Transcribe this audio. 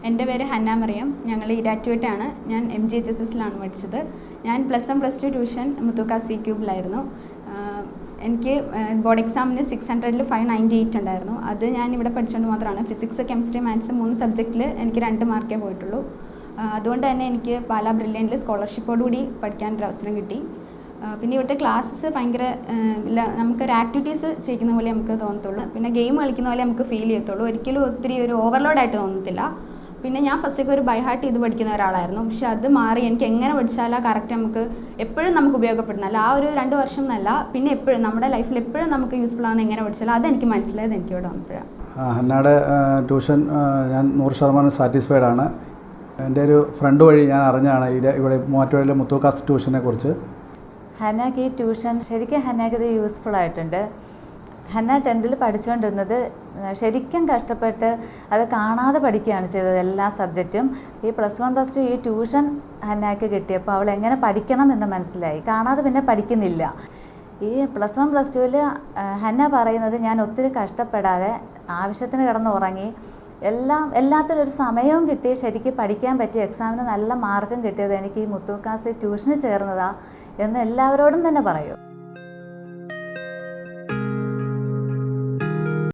എൻ്റെ പേര് ഹന്ന മറിയം. ഞങ്ങൾ ഇരാറ്റുപേട്ടാണ്. ഞാൻ MGHSS-ലാണ് പഠിച്ചത്. ഞാൻ +1 +2 ട്യൂഷൻ മുത്തൂക്കാസ് C-ക്യൂബിലായിരുന്നു. എനിക്ക് ബോർഡ് എക്സാമിന് 600-ൽ 598 ഉണ്ടായിരുന്നു. അത് ഞാൻ ഇവിടെ പഠിച്ചുകൊണ്ട് മാത്രമാണ്. ഫിസിക്സ്, കെമിസ്ട്രി, മാത്സ് 3 സബ്ജക്റ്റിൽ എനിക്ക് 2 മാർക്കേ പോയിട്ടുള്ളൂ. അതുകൊണ്ട് തന്നെ എനിക്ക് പാലാ ബ്രില്യൻറ്റിൽ സ്കോളർഷിപ്പോടുകൂടി പഠിക്കാനൊരു അവസരം കിട്ടി. പിന്നെ ഇവിടുത്തെ ക്ലാസ്സസ് ഭയങ്കര നമുക്കൊരു ആക്ടിവിറ്റീസ് ചെയ്യുന്ന പോലെ നമുക്ക് തോന്നത്തുള്ളൂ. പിന്നെ ഗെയിം കളിക്കുന്ന പോലെ നമുക്ക് ഫീൽ ചെയ്യത്തുള്ളൂ. ഒരിക്കലും ഒത്തിരി ഒരു ഓവർലോഡായിട്ട് തോന്നത്തില്ല. പിന്നെ ഞാൻ ഫസ്റ്റൊക്കെ ഒരു ബൈ ഹാർട്ട് ചെയ്ത് പഠിക്കുന്ന ഒരാളായിരുന്നു. പക്ഷെ അത് മാറി എനിക്ക് എങ്ങനെ പഠിച്ചാലാ കറക്റ്റ് നമുക്ക് എപ്പോഴും നമുക്ക് ഉപയോഗപ്പെടുന്നല്ല. ആ ഒരു 2 വർഷം എന്നല്ല, പിന്നെ എപ്പോഴും നമ്മുടെ ലൈഫിൽ എപ്പോഴും നമുക്ക് യൂസ്ഫുൾ ആകുന്ന എങ്ങനെ പഠിച്ചാലും അതെനിക്ക് മനസ്സിലായത് എനിക്ക് ഇവിടെ വന്നപ്പോഴാണ്. ഹന്നയുടെ ട്യൂഷൻ ഞാൻ 100% സാറ്റിസ്ഫൈഡ് ആണ്. എൻ്റെ ഒരു ഫ്രണ്ട് വഴി ഞാൻ അറിഞ്ഞാണ് ഇവിടെ മൂവാറ്റുപുഴയിലെ മുത്തൂക്കാസ് ട്യൂഷനെ കുറിച്ച്. ഹന്നയ്ക്ക് ഈ ട്യൂഷൻ ശരിക്കും ഹന്നയ്ക്ക് ഇത് യൂസ്ഫുൾ ആയിട്ടുണ്ട്. ഹന്ന 10th പഠിച്ചുകൊണ്ടിരുന്നത് ശരിക്കും കഷ്ടപ്പെട്ട് അത് കാണാതെ പഠിക്കുകയാണ് ചെയ്തത് എല്ലാ സബ്ജക്റ്റും. ഈ +1 +2 ഈ ട്യൂഷൻ ഹന്നയ്ക്ക് കിട്ടിയപ്പോൾ അവൾ എങ്ങനെ പഠിക്കണം എന്ന് മനസ്സിലായി. കാണാതെ പിന്നെ പഠിക്കുന്നില്ല. ഈ +1 +2-ൽ ഹന്ന പറയുന്നത് ഞാൻ ഒത്തിരി കഷ്ടപ്പെടാതെ ആവശ്യത്തിന് കിടന്ന് ഉറങ്ങി എല്ലാത്തിനും ഒരു സമയവും കിട്ടി ശരിക്കും പഠിക്കാൻ പറ്റി. എക്സാമിന് നല്ല മാർക്കും കിട്ടിയത് എനിക്ക് ഈ മുത്തൂക്കാസ് ട്യൂഷന് ചേർന്നതാ എന്ന് എല്ലാവരോടും തന്നെ പറയും.